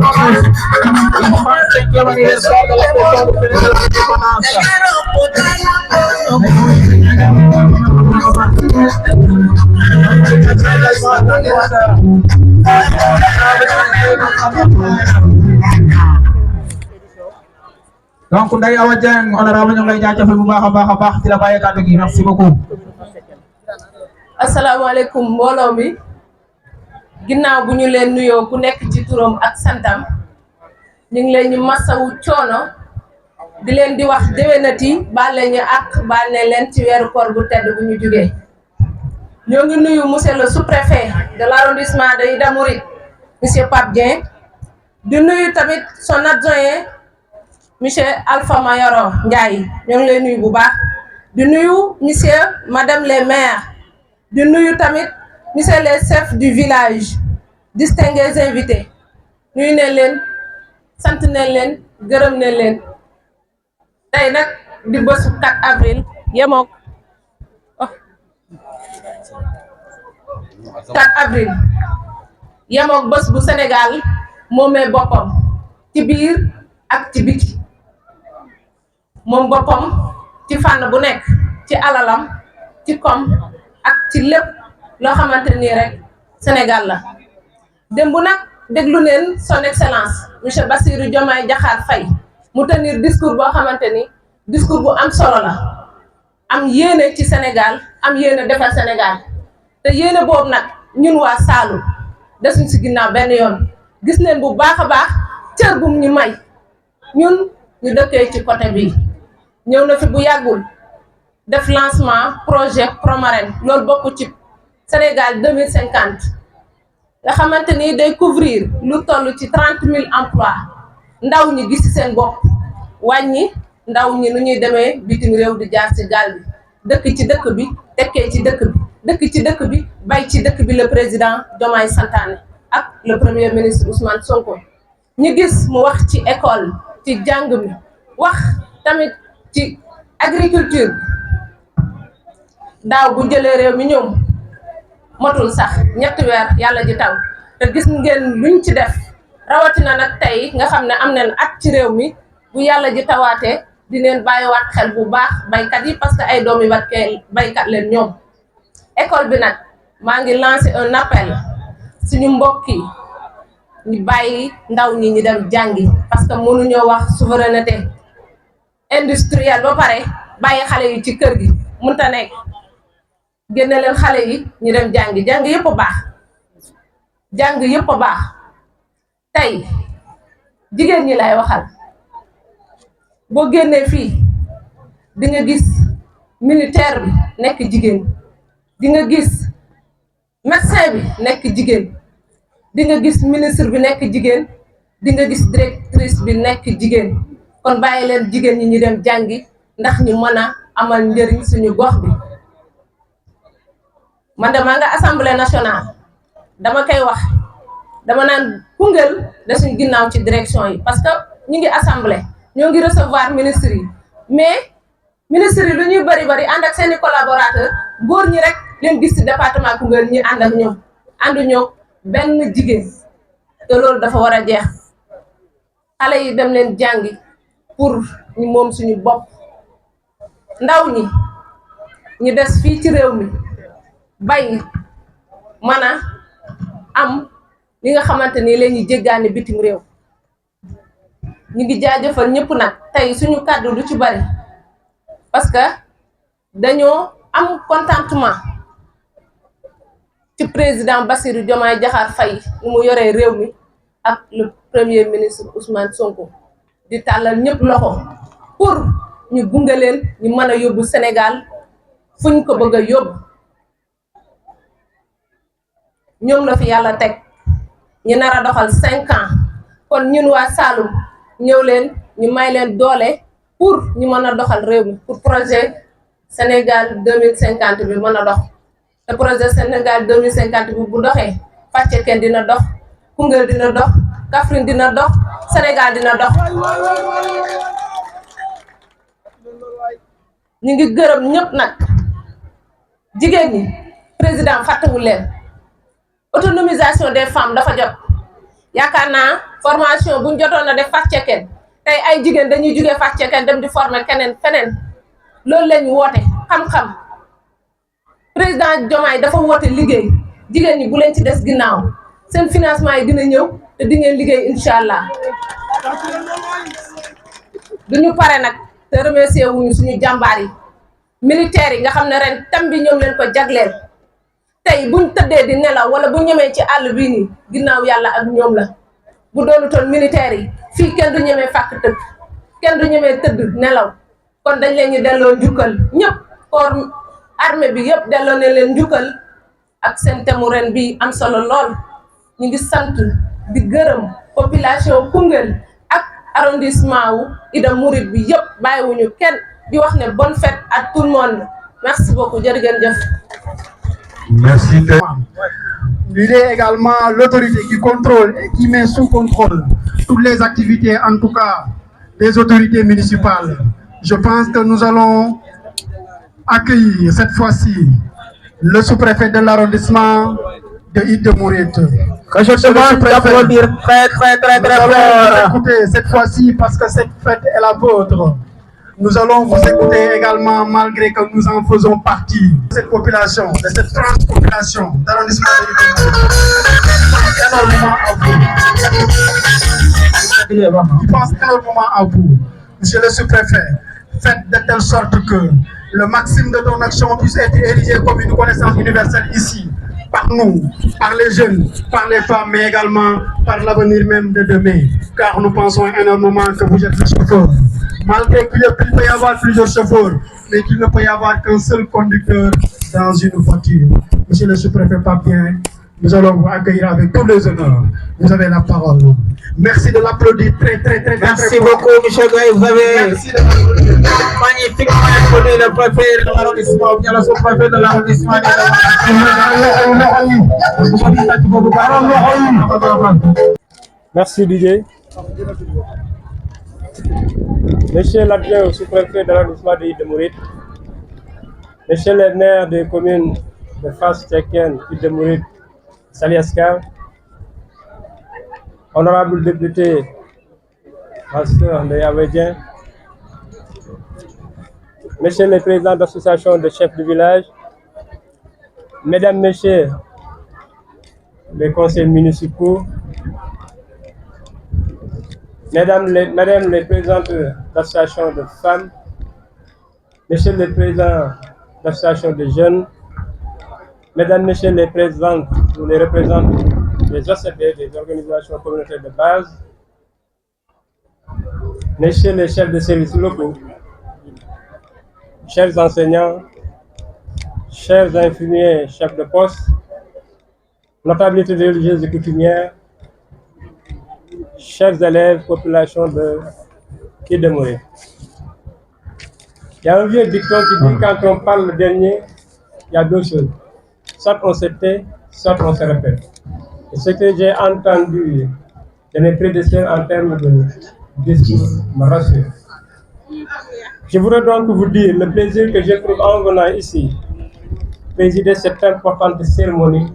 35e aniversario de la fecha de donc Ndeye Awa Dieng honorable ñu ngi lay jaajëfal bu baax a baax di la bàyyi kàddu gi merci beaucoup. asalaamaaleykum mbooloo mi ginnaaw bu ñu leen nuyoo ku nekk ci turam ak santam ñu ngi leen ñu masawu coono di leen di wax déwénati baal leen ñu ak baal ne leen ci weeru koor bu tedd bu ñu jugee ñoo ngi nuyu monsieur le sous-préfet de l'arrondissement de Ida Mouride monsieur Pape Dieng di nuyu tamit son adjoint monsieur Alpha Mayoro Ndiaye ñoo ngi leen nuyu bu baax di nuyu monsieur madame les maires di nuyu tamit monsieur les chefs du village distingués invités nuyu ne leen sant ne leen gërëm ne leen tey nag di bésu 4 avril yemook 4 avril yemook bés bu Sénégal moomee boppam ci biir ak ci biti moom boppam ci fànn bu nekk ci alalam ci kom ak ci lépp loo xamante nii rek Sénégal la démb nag déglu neen son excellence monsieur Bassirou Diomaye Diakhar Faye mu tenir discours boo xamante ni discours bu am solo la am yéene ci Sénégal am yéene defar Sénégal te yéene boobu nag ñun waa Saloum desuñ si ginnaaw benn yoon gis neen bu baax a baax cër bum ñu may ñun ñu dëkkee ci côté bi ñëw na fi bu yàggul def lancement projet Promaren loolu bokk ci Sénégal 2050 nga xamante ni day couvrir lu toll ci 30 000 emplois ndaw ñi gis seen bopp wàññi ndaw ñi nu ñuy demee bitim réew di jaar ci gaal bi dëkk ci dëkk bi tekkee ci dëkk bi dëkk ci dëkk bi bay ci dëkk bi le président Diomaye santaane ak le premier ministre Ousmane Sonko ñu gis mu wax ci école ci jàng mi wax tamit ci agriculture daaw bu jëlee réew mi ñoom motul sax ñetti weer yàlla ji taw te gis ngeen luñ ci def rawatina nag tey nga xam ne am nañ at ci réew mi bu yàlla ji tawaatee di leen bàyyiwaat xel bu baax baykat yi parce que ay doomi baykat leen ñoom école bi nag maa ngi lancé un appel suñu mbokk yi ñu bàyyi ndaw ñi ñu dem jàngi parce que mënuñoo wax souveraineté industrielle ba pare bàyyi xale yi ci kër gi mënta nekk génne leen xale yi ñu dem jàngi jàng yëpp a baax jàng yëpp a baax tey jigéen ñi lay waxal boo génnee fii di nga gis militaire bi nekk jigéen di nga gis médecin bi nekk jigéen di nga gis ministre bi nekk jigéen di nga gis directrice bi nekk jigéen kon bàyyi leen jigéen ñi ñu dem jàngi ndax ñu mën a amal njëriñ suñu gox bi man de maa nga assemblée nationale dama koy wax dama naan Koungheul da suñ ginnaaw ci direction yi parce que ñu ngi assemblée ñoo ngi recevoir ministres yi mais ministres yi lu ñuy bëri ànd ak seeni collaborateur góor ñi rek leen gis ci département Koungheul ñi ànd ak ñoom ànduñoo benn jigéen te loolu dafa war a jeex xale yi dem leen jàngi pour ñu moom suñu bopp ndaw ñi ñu des fii ci réew mi bay mën a am li nga xamante ni la ñuy jéggaani bitim réew ñu ngi jaajëfal ñëpp nag tey suñu kàddu du ci bari parce que dañoo am contentement ci président Bassirou Diomaye Diakhar Faye ni mu yoree réew mi ak le premier ministre Ousmane Sonko di tàllal ñëpp loxo pour ñu gunge leen ñu mën a yóbbu Sénégal fu ñu ko bëgg a yóbbu ñoom la fi yàlla teg ñu nar a doxal 5 ans kon ñun waa Saloum ñëw leen ñu may leen doole pour ñu mën a doxal réew mi pour projet Sénégal 2050 bi mën a dox te projet Sénégal 2050 bi bu doxee Fàccekeen dina dox Koungheul dina dox Kaffrine dina dox Sénégal dina dox ñu ngi gërëm ñëpp nag jigéen ñi président fàttewul leen autonomisation des femmes dafa jot yaakaar naa formation buñ jotoon a def Fass Cekkeen tey ay jigéen dañuy jugee Fass Cekkeen dem di former keneen feneen loolu la ñu woote xam-xam président Diomaye dafa woote liggéey jigéen ñi bu leen ci des ginnaaw seen financement yi dina ñëw te di ngeen liggéey incha allah duñu pare nag te remercier wuñu suñu jàmbaar yi militaires yi nga xam ne ren tam bi ñoom leen ko jagleel tey buñ tëddee di nelaw wala bu ñemee ci àll bii nii ginnaaw yàlla ak ñoom la bu doonutoon militaires yi fii kenn du ñemee fàkk tëdd kenn du ñemee tëdd nelaw kon dañ leen ñu delloo njukkal ñëpp corps armée bi yëpp delloo ne leen njukkal ak seen temu ren bi am solo lool ñu ngi sant di gërëm population Koungheul ak arrondissement wu Ida Mouride bi yëpp bàyyiwuñu kenn di wax ne bonne fête à tout le monde merci beaucoup jërëjëf. Merci. Il est également l'autorité qui contrôle et qui met sous contrôle toutes les activités, en tout cas des autorités municipales. Je pense que nous allons accueillir cette fois-ci le sous-préfet de l'arrondissement de Ida Mouride. Que je demande d'applaudir très fort. Écoutez, cette fois-ci, parce que cette fête est la vôtre. Nous allons vous écouter également, malgré que nous en faisons partie. Cette population, de cette franche population d'arrondissement de Ida Mouride, je pense énormément à vous, monsieur le sous-préfet. Faites de telle sorte que le maximum de ton action puisse être érigé comme une connaissance universelle ici, par nous, par les jeunes, par les femmes, mais également par l'avenir même de demain. Car nous pensons énormément que vous êtes le chauffeur. Malgré qu'il peut y avoir plusieurs chauffeurs, mais qu'il ne peut y avoir qu'un seul conducteur dans une voiture. Monsieur le sous-préfet Papien, nous allons vous accueillir avec tous les honneurs. Vous avez la parole. Merci de l'applaudir très Merci beaucoup, monsieur Gay. Vous avez magnifiquement introduit le préfet de l'arrondissement, bien le sous-préfet de l'arrondissement. Merci Didier. Monsieur l'adjoint au sous-préfet de l'arrondissement de Ida Mouride, monsieur le maire des communes de Fass Cekkeen, Ida Mouride, Saly Escale, honorable député, ma sœur Ndeye Awa Dieng, monsieur le président d'association de chefs de village, mesdames, messieurs les conseils municipaux, mesdames les présidentes d'associations de femmes, messieurs les présidents d'associations de jeunes, mesdames, messieurs les présidentes ou les représentants des OCD, des organisations communautaires de base, messieurs les chefs de services locaux, chers enseignants, chers infirmiers, chefs de poste, notabilités religieuses et coutumières, chers élèves, population de Ida Mouride. Il y a un vieux dicton qui dit quand on parle le dernier, il y a deux choses. Soit on se tait, soit on se répète. Et ce que j'ai entendu de mes prédécesseurs en termes de discours me rassure. Je voudrais donc vous dire le plaisir que j'éprouve en venant ici, présider cette importante cérémonie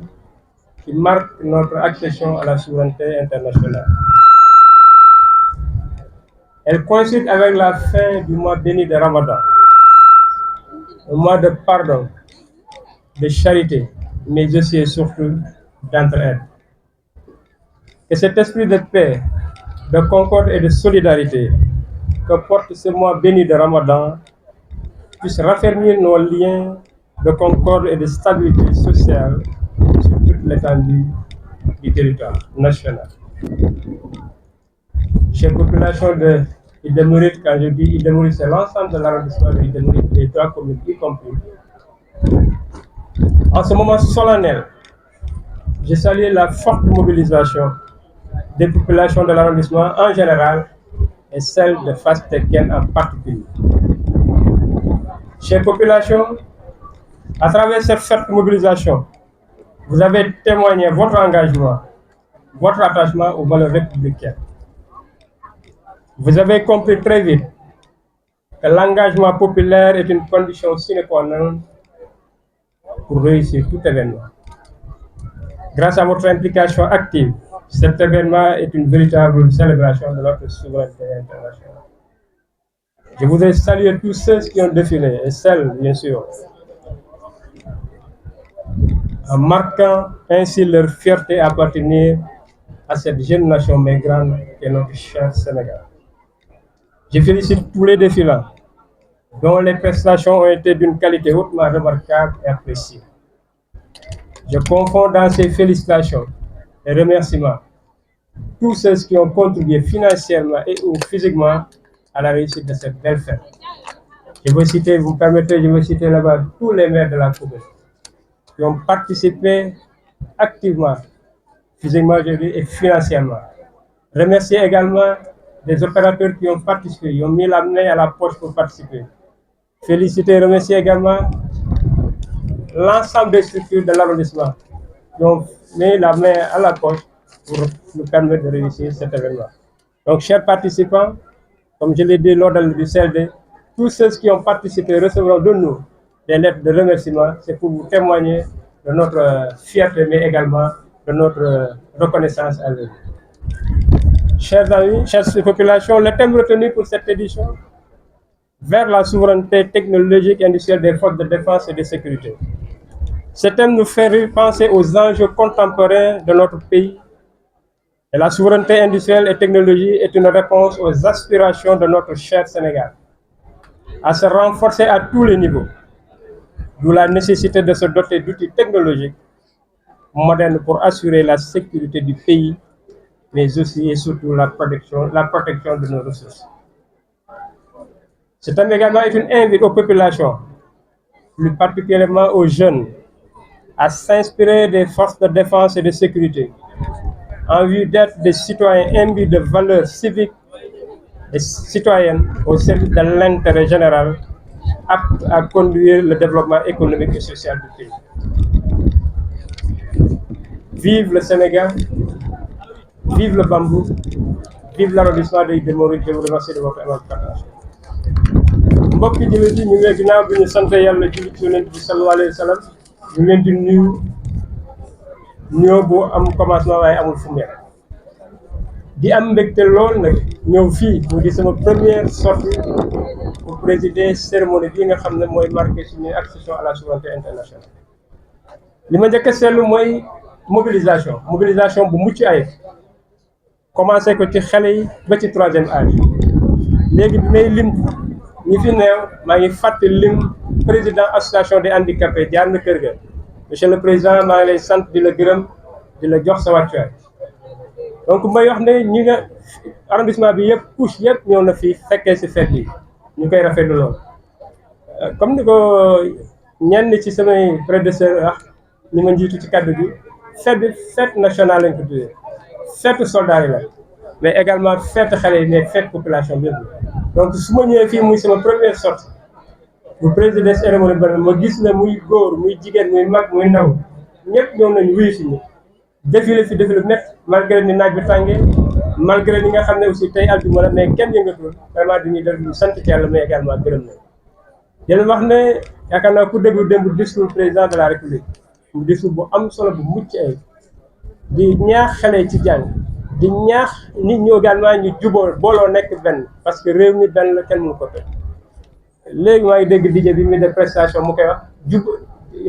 qui marque notre accession à la souveraineté internationale. Elle coïncide avec la fin du mois béni de Ramadan, un mois de pardon, de charité, mais aussi et surtout d'entraide. Que cet esprit de paix, de concorde et de solidarité que porte ce mois béni de Ramadan puisse raffermir nos liens de concorde et de stabilité sociale sur toute l'étendue du territoire national. Chers populations de Ida Mouride, quand je dis Ida Mouride, c'est l'ensemble de l'arrondissement de Ida Mouride, les trois communes y compris. En ce moment solennel, je salue la forte mobilisation des populations de l'arrondissement en général et celle de Fass Cekkeen en particulier. Chères populations, à travers cette forte mobilisation, vous avez témoigné votre engagement, votre attachement aux valeurs républicaines. Vous avez compris très vite que l'engagement populaire est une condition sine qua non pour réussir tout événement. Grâce à votre implication active, Cet événement est une véritable célébration de notre souveraineté internationale. Je voudrais saluer tous ceux qui ont défilé, et celles, bien sûr, en marquant ainsi leur fierté à appartenir à cette jeune nation mais grande qu'est notre cher Sénégal. Je félicite tous les défilants, dont les prestations ont été d'une qualité hautement remarquable et appréciée. Je confonds dans ces félicitations et remerciements tous ceux qui ont contribué financièrement et ou physiquement à la réussite de cette belle fête. Je veux citer, vous permettez, je veux citer là-bas tous les maires de la commune qui ont participé activement, physiquement et financièrement. Remercier également les opérateurs qui ont participé, qui ont mis la main à la poche pour participer. Féliciter et remercier également l'ensemble des structures de l'arrondissement qui ont mis la main à la poche pour nous permettre de réussir cet événement. Donc, chers participants, comme je l'ai dit lors du CLD, tous ceux qui ont participé recevront de nous des lettres de remerciement. C'est pour vous témoigner de notre fierté, mais également de notre reconnaissance à eux. Chers amis, chères populations, le thème retenu pour cette édition, vers la souveraineté technologique et industrielle des forces de défense et de sécurité. Ce thème nous fait penser aux enjeux contemporains de notre pays. Et la souveraineté industrielle et technologique est une réponse aux aspirations de notre cher Sénégal à se renforcer à tous les niveaux, d'où la nécessité de se doter d'outils technologiques modernes pour assurer la sécurité du pays, mais aussi et surtout la protection de nos ressources. Ce thème également est une invite aux populations, plus particulièrement aux jeunes, à s'inspirer des forces de défense et de sécurité en vue d'être des citoyens imbus de valeurs civiques et citoyennes au service de l'intérêt général, aptes à conduire le développement économique et social du pays. Vive le Sénégal, vive le bambou, vive l'arrondissement de Mouride. Je vous remercie de votre aimable partage. mbokk yi jullit yi ñu ngi ginnaaw bi ñu sant yàlla julli ci Yonent bi sallallahu alayhi wa sallam ñu leen di nuyu nuyoo bu am commencement waaye amul fu mu yem di am mbégte lool nag ñëw fii mu di sama première sortie pour présider cérémonie bii nga xam ne mooy marqué suñu accession à la souveraineté internationale. li ma njëkk a seetlu mooy mobilisation bu mucc ayib commencé ko ci xale yi ba ci 3e âge léegi bi may lim ñi fi neew maa ngi fàtte lim président association des handicapés jaar na kër ga monsieur le président maa ngi lay sant di la gërëm di la jox sa wàccuwaay. donc may wax ne ñi nga arrondissement bi yëpp couche yëpp ñëw na fi fekkee si fête bi ñu koy rafetlu lool. comme ni ko ñenn ci samay prédécesseurs wax ñi ma njiitu ci kaddu gi fête bi fête nationale lañ ko tuddee fête soldats yi la mais également fête xale yi mais fête population bi donc su ma ñëwee fii muy sama première sortie bu présider cérémonie ba ma gis ne muy góor muy jigéen muy mag muy ndaw ñëpp ñëw nañu wuyu si ñu défilé fi défilé bu nekk malgré ni naaj bi tàngee malgré ni nga xam ne aussi tey àjjuma la mais kenn yëngatul vraiment dañuy def ñu sant ci yàlla mais également gërëm na yéen wax ne yaakaar naa ku déglu démb discours président de la république mu discours bu am solo bu mucc ay di ñaax xale ci jàng di ñaax nit ñi également ñu jubóo booloo nekk benn parce que réew mi benn la kenn mënu ko toj léegi maa ngi dégg DJ bi muy def prestation mu koy wax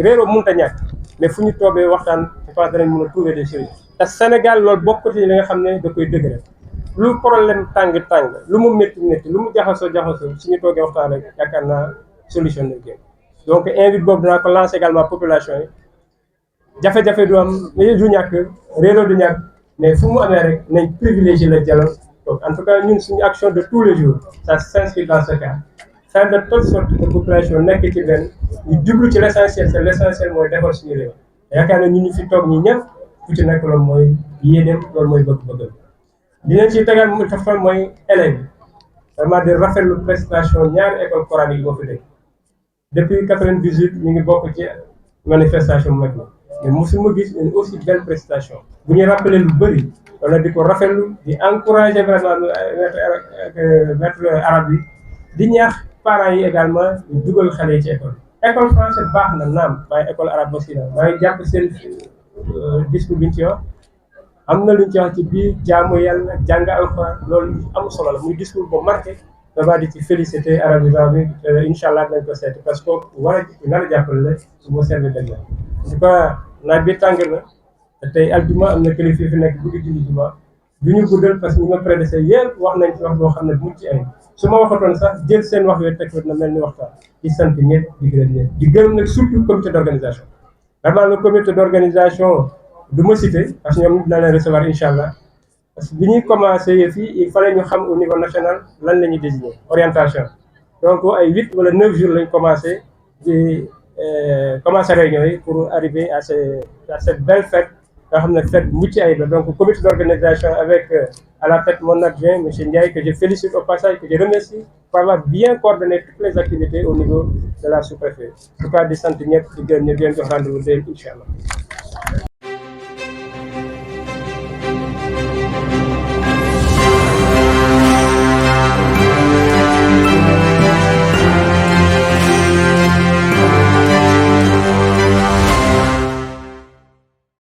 réeroo mënut a ñàkk mais fu ñu toogee waxtaan je pense danañ mën a trouver des solutions. te Sénégal loolu bokk ci li nga xam ne da koy dëgëral lu problème tàng lu mu métti lu mu jaxasoo suñu toogee waxtaan rek yaakaar naa solution lañ génn. donc invite boobu dinaa ko lancer également population yi jafe-jafe du am du ñàkk réeroo du ñàkk mais fu mu amee rek nañ privilégier le dialogue. donc en tout cas ñun suñu action de tous les jours ça s'inscrit dans ce cas. faire de telle sorte que population nekk ci benn ñu jublu ci l'essentiel c'est l'essentiel mooy defar suñu réew yaakaar na ñu fi toog ñi ñëpp ku ci nekk loolu mooy yéeneem loolu mooy bëgg-bëgg dinañ ci tegal mu tafal mooy élèves yi vraiment de rafetlu prestation ñaari école coranique yi moo fi dégg depuis 98 ñu ngi bokk ci manifestation bu mag mais mosuma gis une aussi belle prestation bu ñuy rappeler lu bëri wala di ko rafetlu di encourager vraiment maître arabe yi di ñaax parents yi également ñu dugal xale yi ci école français baax na naam waaye école arabe aussi la maa ngi jàpp seen discours bi ñu ci wax am na lu ñu ci wax ci biir jaamu yàlla jàng alxuraan loolu am solo la muy discours bu marqué dafa di ci félicité arabisant bi incha allah dañ ko seeti parce que war a nar a jàppale la su ma servi dañ la en tout cas naaj bi tàng na te tey aljuma am na kilifa fi nekk bëgg julli juma du ñu guddal parce que ñu ma prédécé yëpp wax nañ ci wax boo xam ne mucc ay su ma waxatoon sax jël seen wax yooyu teg na mel ni waxtaan di sant ñëpp di gërëm ñëpp di gërëm nag surtout comité d' organisation vraiment le comité d' organisation du ma cité parce que ñoom dina leen recevoir incha allah parce que bi ñuy commencé fii il fallait ñu xam au niveau national lan la ñuy désigner orientation donc ay 8 wala 9 jours lañ commencé di commencé réunion yi pour arriver à cette belle fête nga xam ne fête mucc ayib la donc comité d'organisation avec à la tête mon adjoint monsieur Ndiaye que je félicite au passage que je remercie pour avoir bien coordonné toutes les activités au niveau de la sous-préfecture en tout cas di sant ñëpp di gërëm ñëpp di leen jox rendez-vous déwén incha allah